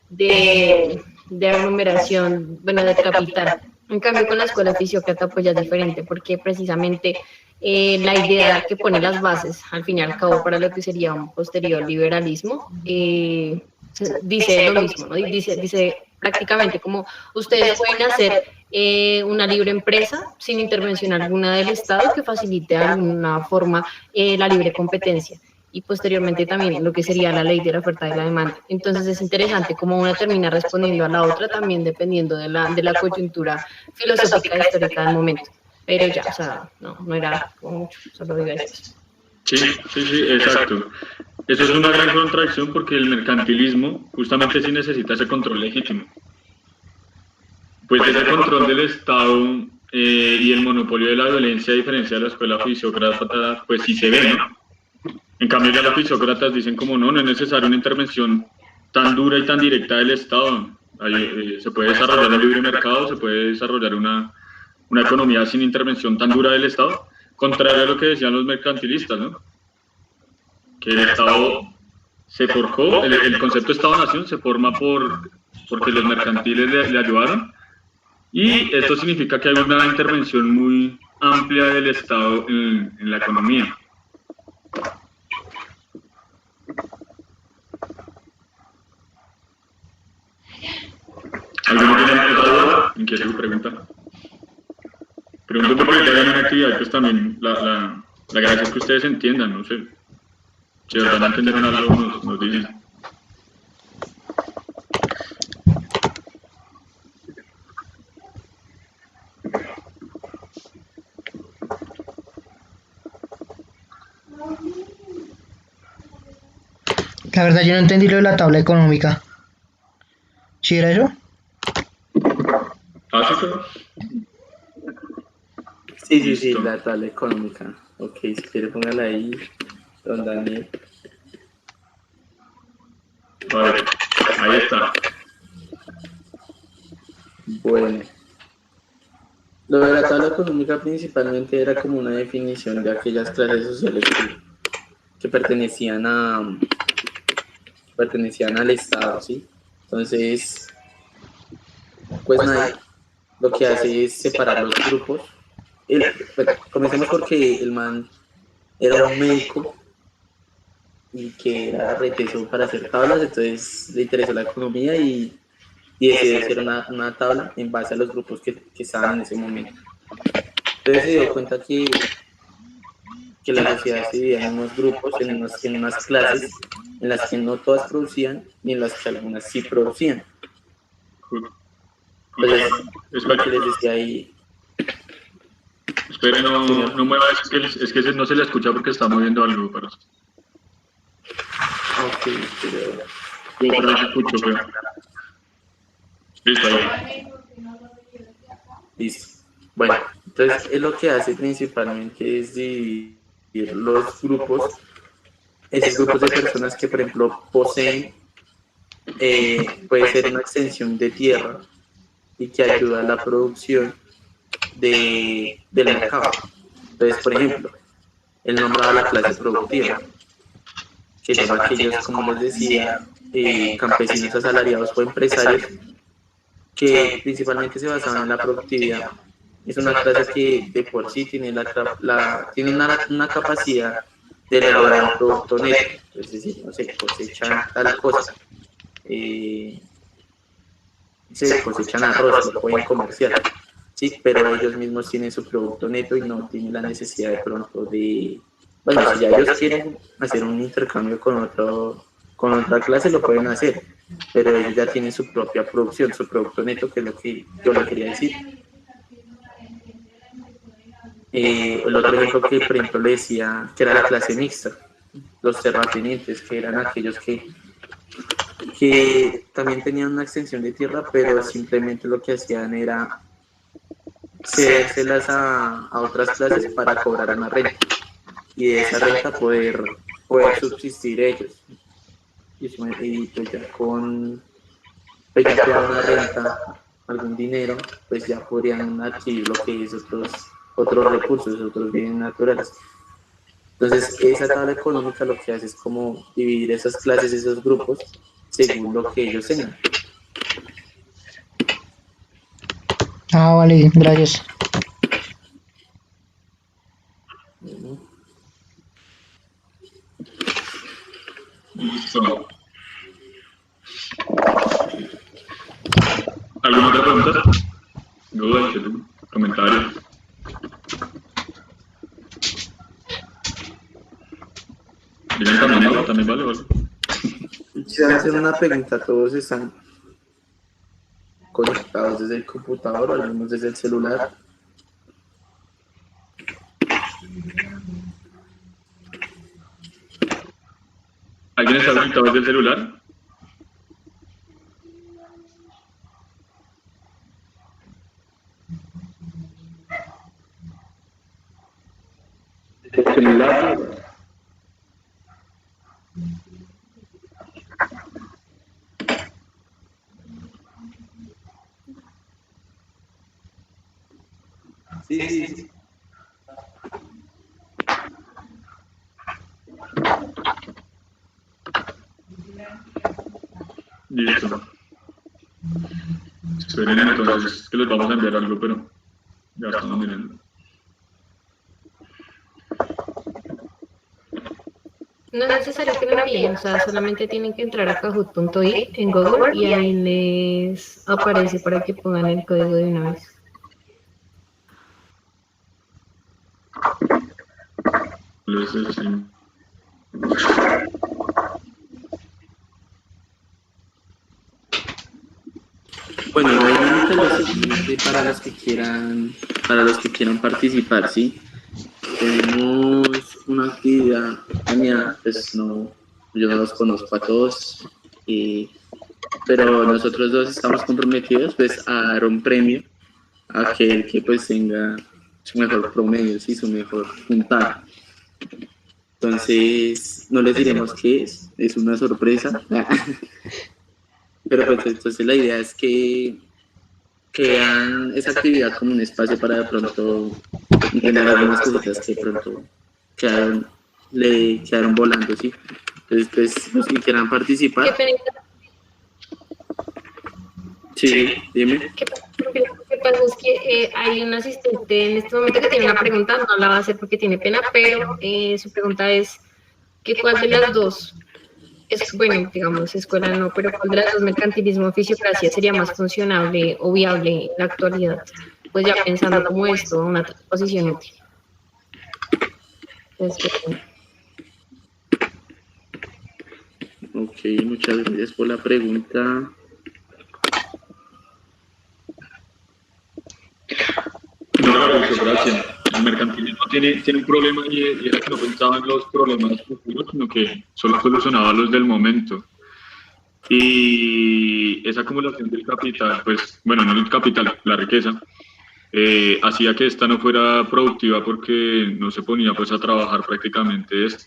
de aglomeración, bueno, de capital. En cambio, con la escuela fisiócrata pues ya es diferente, porque precisamente la idea que pone las bases, al fin y al cabo, para lo que sería un posterior liberalismo, dice lo mismo, ¿no? Dice prácticamente como ustedes pueden hacer una libre empresa sin intervención alguna del Estado que facilite de alguna forma la libre competencia y posteriormente también lo que sería la ley de la oferta y la demanda. Entonces es interesante cómo una termina respondiendo a la otra también dependiendo de la coyuntura filosófica e histórica del momento. Pero ya, o sea, no era como mucho, solo digo eso. Sí, exacto. Eso es una gran contradicción porque el mercantilismo justamente sí necesita ese control legítimo. Pues ese control del Estado y el monopolio de la violencia, a diferencia de la escuela fisiócrata, pues sí se ve, ¿no? En cambio ya los fisiócratas dicen como no es necesaria una intervención tan dura y tan directa del Estado. Se puede desarrollar un libre mercado, se puede desarrollar una economía sin intervención tan dura del Estado, contrario a lo que decían los mercantilistas, ¿no? Que el Estado se forjó, el concepto Estado-Nación se forma porque los mercantiles le ayudaron, y esto significa que hay una intervención muy amplia del Estado en la economía. ¿Alguno tiene otra duda? ¿Inquietud? Pregunta. Pregunto porque ya hagan una actividad, pues también la gracia es que ustedes entiendan, no sé. Si de verdad no entendieron algo, nos dicen. La verdad yo no entendí lo de la tabla económica. ¿Sí era eso? ¿Ah, sí, claro? Sí, Listo. la tabla económica. Ok, si quiere póngala ahí, don Daniel. Vale, ahí está. Bueno, lo de la tabla económica principalmente era como una definición de aquellas clases sociales que pertenecían al Estado, ¿sí? Entonces, pues nadie lo que hace es separar los grupos. Bueno, comencemos porque el man era un médico y que era reteso para hacer tablas, entonces le interesó la economía y decidió hacer una tabla en base a los grupos que estaban en ese momento. Entonces se dio cuenta que la sociedad se dividía en unos grupos, en unas clases, en las que no todas producían y en las que algunas sí producían. Entonces, lo que les decía ahí, Espere, señor. no mueva, es que no se le escucha porque está moviendo algo, pero... Ok, pero... Yo por ahí se escucho, pero... Listo, ahí. Listo. Bueno, entonces es lo que hace principalmente es dividir los grupos, esos grupos de personas que, por ejemplo, poseen, puede ser una extensión de tierra y que ayuda a la producción del mercado. Entonces, por ejemplo, él nombraba la clase productiva, que son aquellos, como les decía, campesinos asalariados o empresarios que principalmente se basaban en la productividad. Es una clase que de por sí tiene, tiene una capacidad de elaborar un producto neto, es decir, no sé, cosechan tal cosa, se cosechan arroz, lo pueden comerciar, sí, pero ellos mismos tienen su producto neto y no tienen la necesidad de pronto de, bueno, si ya ellos quieren hacer un intercambio con otra clase, lo pueden hacer, pero ellos ya tienen su propia producción, su producto neto, que es lo que yo le quería decir. El otro ejemplo que, por ejemplo, le decía que era la clase mixta, los terratenientes, que eran aquellos que también tenían una extensión de tierra, pero simplemente lo que hacían era cedérselas a otras clases para cobrar una renta y de esa renta poder subsistir ellos. Y pues ya pues ya con una renta, algún dinero, pues ya podrían adquirir lo que es otros recursos, otros bienes naturales. Entonces, esa tabla económica lo que hace es como dividir esas clases, esos grupos, según lo que ellos tengan. Ah, vale, gracias. Listo. ¿Alguna otra pregunta? ¿Duda, inquietud, comentario? Digan también, ¿no? También vale, vale. Quisiera hacer una pregunta, todos están conectados desde el computador, algunos desde el celular. ¿Alguien está conectado desde el celular? El celular, Sí, sí, sí. Listo. Esperen entonces que les vamos a enviar algo, pero ya estamos mirando. No es necesario que lo envíen, o sea, solamente tienen que entrar a kahoot.it en Google y ahí les aparece para que pongan el código de una vez. Sí. Bueno, la dinámica es lo siguiente para los que quieran participar, ¿sí? Tenemos una actividad planeada, pues no, yo no los conozco a todos, pero nosotros dos estamos comprometidos pues a dar un premio a aquel que pues tenga su mejor promedio, ¿sí? Su mejor puntaje. Entonces, no les diremos qué es una sorpresa. Pero pues entonces la idea es que vean esa actividad como un espacio para de pronto entender algunas cositas que de pronto le quedaron volando, ¿sí? Entonces, pues, los que quieran ¿Qué participar, pena? sí, dime. Lo que pasa es que hay un asistente en este momento que tiene una pregunta, no la va a hacer porque tiene pena, pero su pregunta es que cuál de las dos, bueno, digamos, escuela no, pero cuál de las dos, mercantilismo o fisiocracia, sería más funcionable o viable en la actualidad, pues ya pensando como esto, una transposición útil. Entonces, Ok, muchas gracias por la pregunta. No, gracias. El mercantilismo tiene un problema y era que no pensaba en los problemas futuros, sino que solo solucionaba los del momento. Y esa acumulación del capital, pues, bueno, no el capital, la riqueza, hacía que esta no fuera productiva porque no se ponía pues a trabajar prácticamente esto.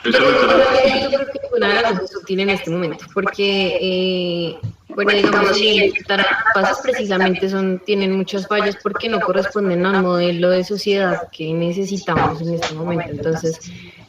yo creo que una de las dos es útil en este momento, porque, bueno, digamos, si pasos precisamente tienen muchas fallas porque no corresponden al modelo de sociedad que necesitamos en este momento. Entonces,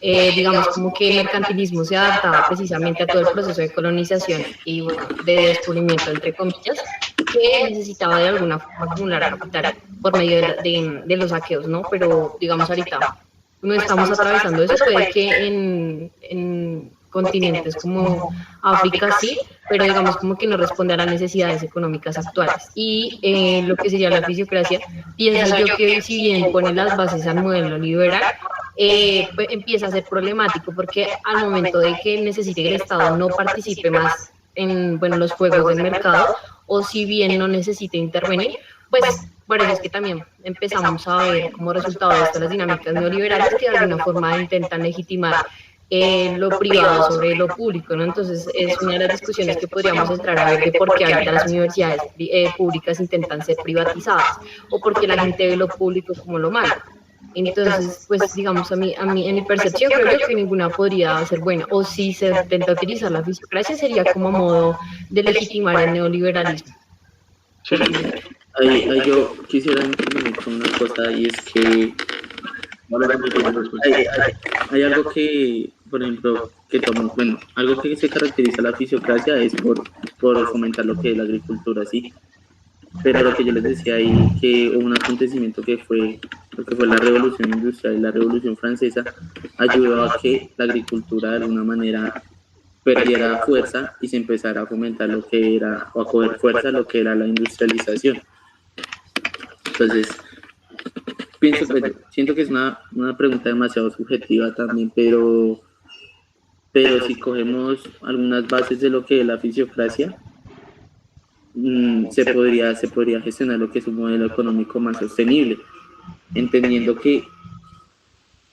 digamos, como que el mercantilismo se adaptaba precisamente a todo el proceso de colonización y, bueno, de descubrimiento, entre comillas, que necesitaba de alguna forma acumular capital por medio de los saqueos, ¿no? Pero, digamos, ahorita no estamos atravesando eso, puede que en continentes como África sí, pero digamos como que no responde a las necesidades económicas actuales. Y lo que sería la fisiocracia, pienso yo que si bien pone las bases al modelo liberal, pues empieza a ser problemático porque al momento de que necesite que el Estado no participe más en, bueno, los juegos del mercado, o si bien no necesite intervenir, pues por eso es que también empezamos a ver como resultado de estas las dinámicas neoliberales que de alguna forma intentan legitimar lo privado sobre lo público, ¿no? Entonces es una de las discusiones que podríamos entrar a ver de por qué ahorita las universidades públicas intentan ser privatizadas o por qué la gente ve lo público como lo malo. Entonces, pues digamos, en mi percepción creo yo que ninguna podría ser buena. O si se intenta utilizar la fisiocracia sería como modo de legitimar el neoliberalismo. Sí. Ahí yo quisiera intervenir con una cosa y es que hay algo que, por ejemplo, bueno, algo que se caracteriza a la fisiocracia es por fomentar lo que es la agricultura, ¿sí? Pero lo que yo les decía ahí, que hubo un acontecimiento lo que fue la revolución industrial y la revolución francesa, ayudó a que la agricultura de alguna manera perdiera fuerza y se empezara a fomentar lo que era, o a coger fuerza lo que era la industrialización. Entonces, siento que es una pregunta demasiado subjetiva también, pero si cogemos algunas bases de lo que es la fisiocracia, se podría gestionar lo que es un modelo económico más sostenible, entendiendo que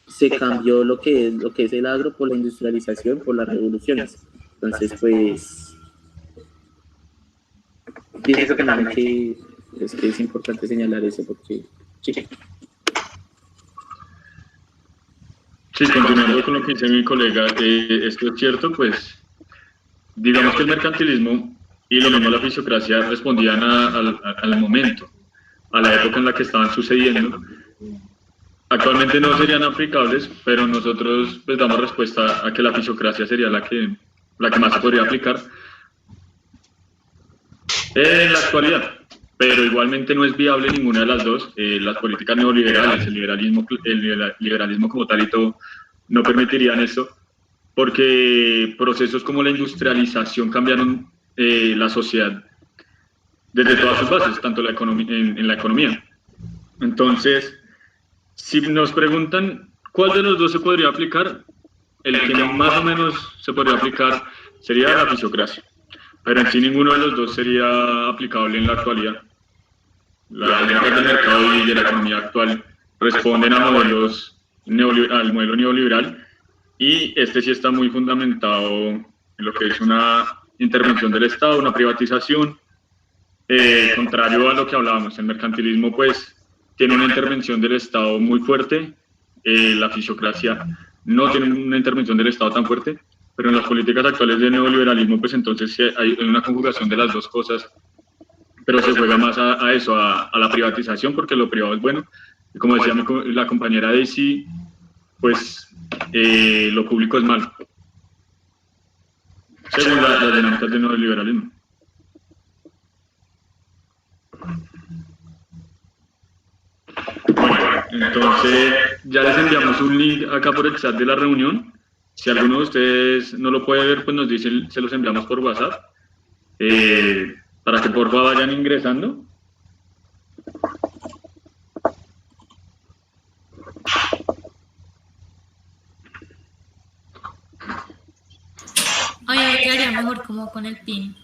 se cambió lo que es el agro por la industrialización, por las revoluciones. Entonces, pues, pienso también que es importante señalar eso porque, sí. Sí, continuando con lo que dice mi colega, esto es cierto, pues digamos que el mercantilismo y lo mismo la fisiocracia respondían al momento, a la época en la que estaban sucediendo. Actualmente no serían aplicables, pero nosotros pues damos respuesta a que la fisiocracia sería la que más se podría aplicar en la actualidad. Pero igualmente no es viable ninguna de las dos. Las políticas neoliberales, el liberalismo como tal y todo, no permitirían esto, porque procesos como la industrialización cambiaron la sociedad desde todas sus bases, tanto en la economía. Entonces, si nos preguntan cuál de los dos se podría aplicar, el que más o menos se podría aplicar sería la fisiocracia, pero en sí ninguno de los dos sería aplicable en la actualidad. Las dinámicas del mercado y de la economía actual responden a al modelo neoliberal, y este sí está muy fundamentado en lo que es una intervención del Estado, una privatización, contrario a lo que hablábamos. El mercantilismo pues tiene una intervención del Estado muy fuerte, la fisiocracia no tiene una intervención del Estado tan fuerte, pero en las políticas actuales de neoliberalismo pues entonces sí hay una conjugación de las dos cosas, pero se juega más a eso, a la privatización, porque lo privado es bueno. Y como decía la compañera Daisy, pues lo público es malo, según las dinámicas del neoliberalismo. Bueno, entonces ya les enviamos un link acá por el chat de la reunión. Si alguno de ustedes no lo puede ver, pues nos dice, se los enviamos por WhatsApp, para que por favor vayan ingresando. Oye, me quedaría mejor como con el pin.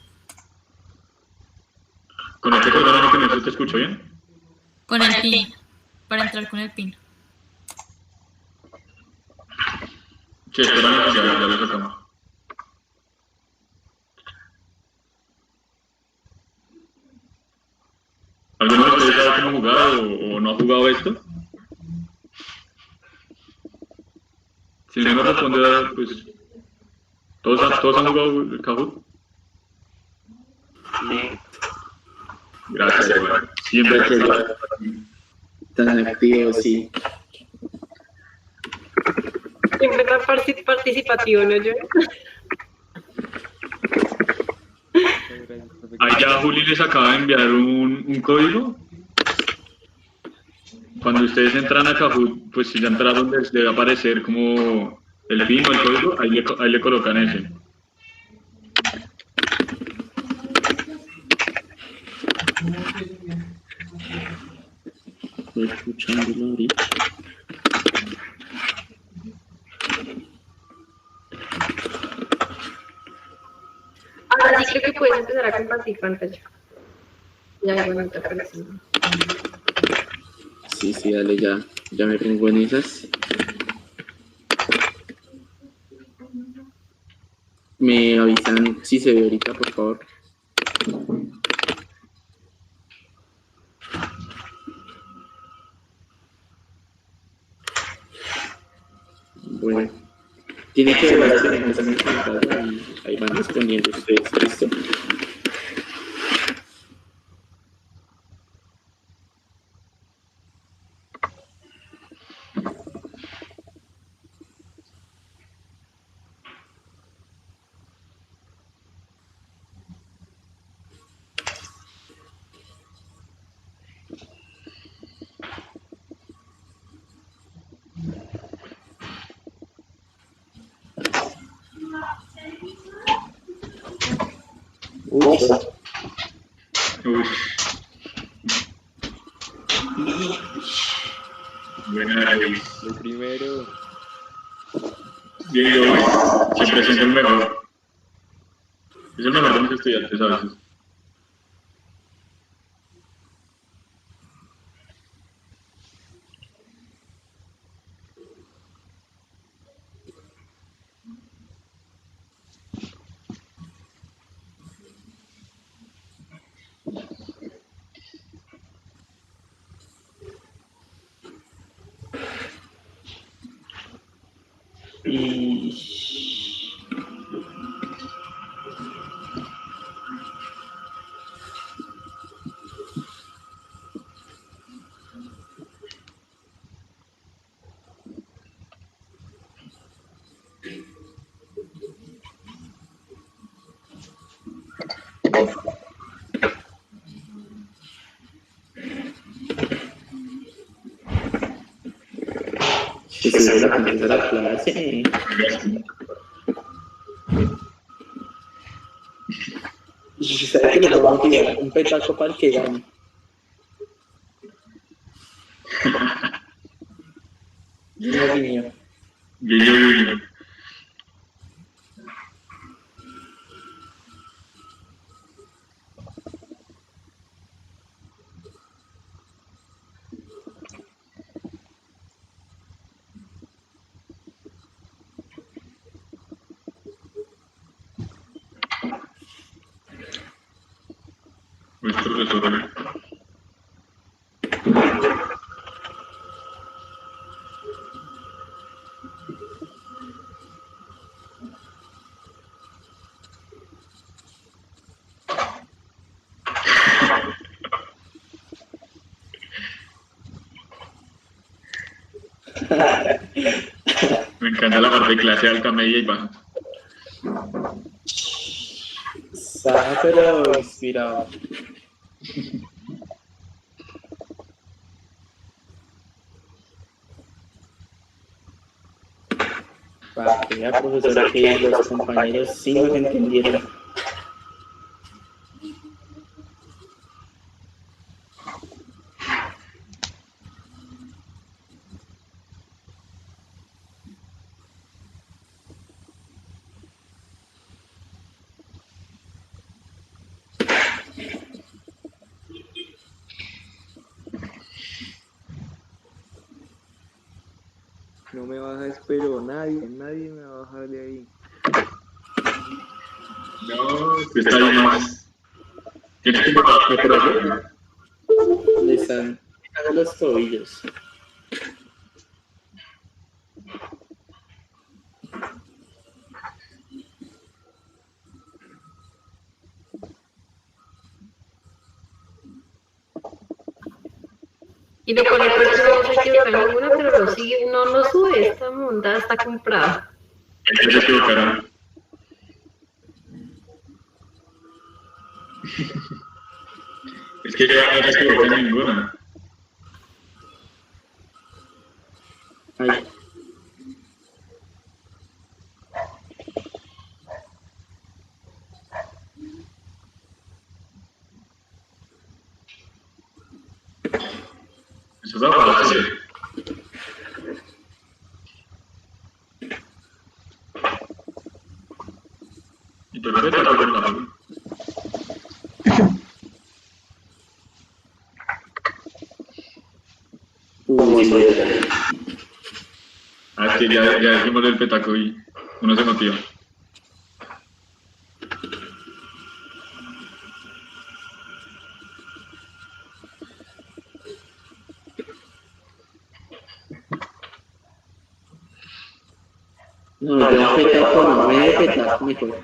Con este programa que no se te escucho bien. Con el pin. Para entrar con el pin. Sí, espérame, ya lo sacamos. ¿Alguno de ustedes sabe cómo jugar o no ha jugado esto? Si no me responde, pues... ¿Todos han jugado el Kahoot? Gracias, bueno. Siempre hay que jugar. Tan activo, sí. Siempre tan participativo, ¿no, yo? Ahí ya Juli les acaba de enviar un código. Cuando ustedes entran a Kahoot, pues si ya entraron, les debe aparecer como el PIN o el código, ahí le colocan ese. Estoy escuchándolo ahorita. Ahora sí creo que puedes empezar a compartir pantalla. Ya, bueno, te aparece. Sí, dale, ya me pongo en esas. Me avisan si se ve ahorita, por favor. Bueno, tiene que ver las preguntas en pantalla y ahí van respondiendo ustedes. ¿Listo? Uy. Buena, Luis. El primero. Bien, Luis. Siempre siendo el mejor. Es el mejor de mis estudiantes a veces. Esa es la de la clase. Y ¿sabes que le vamos a tirar un petaco para el que gane? Guiño, guiño. Guillo. Pues profesor, ¿no? Me encanta la parte de clase alta, media y baja. Sabe, pero inspirado. Para que vea, profesora, que los compañeros sí nos entendieron. No me baja, pero nadie me va a bajar de ahí. No, está ahí más. Tienes que bajar por allá. Le están quitando los tobillos. Y lo con el precio no se equivoca en ninguna, pero lo sigue, no lo sube, esta montada está comprada. Es que se equivocaron. Es que ya no se equivoca ninguna. Ay. Eso es la base. Y te lo metes a ver la mano. Ah, es que ya dijimos el petaco y uno se motiva. No, yo petaco no, medio petaco mejor.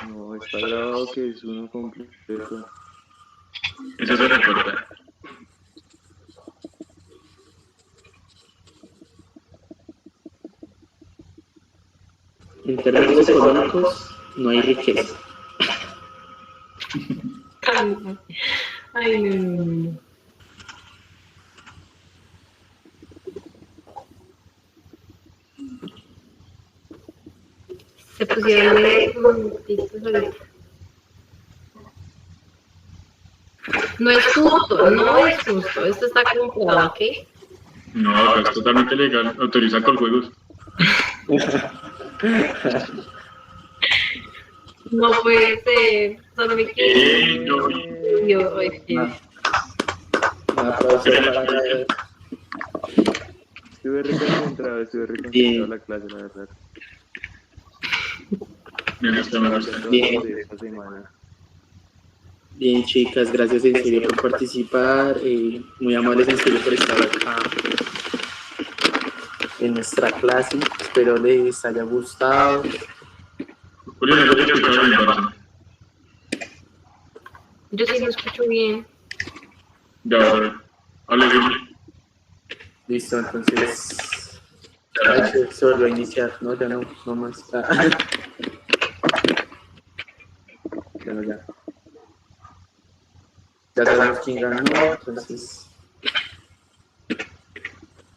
No, está grabado que es uno completo. Eso se recuerda. En términos económicos, no hay riqueza. Ay, no. Se pusieron de montitos ahorita. No es justo, esto está comprado, ¿ok? No, acá es totalmente legal. Autoriza con juegos. No puede ser, solo me quiero. No. Yo, Un aplauso para Estuve reconcentrado la clase, la verdad. Me gusta. Bien. De esta semana. Bien, chicas, gracias en serio por participar. Muy amables en serio por estar acá en nuestra clase. Espero les haya gustado. Julio, no te escuchas bien, parce. yo sí lo escucho bien. Ya, hable bien. Listo, entonces Ay, se volvió a iniciar, no, ya no más. Bueno, ya. Ya sabemos quién ganó, entonces.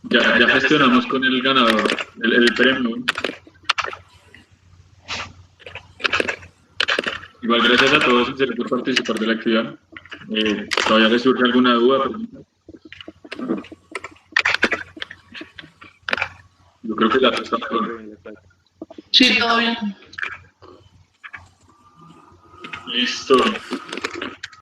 Ya gestionamos con el ganador el premio. Igual gracias a todos en serio por participar de la actividad. ¿Todavía les surge alguna duda? Pregunta? Yo creo que ya está mejor. Sí, todo bien. Listo.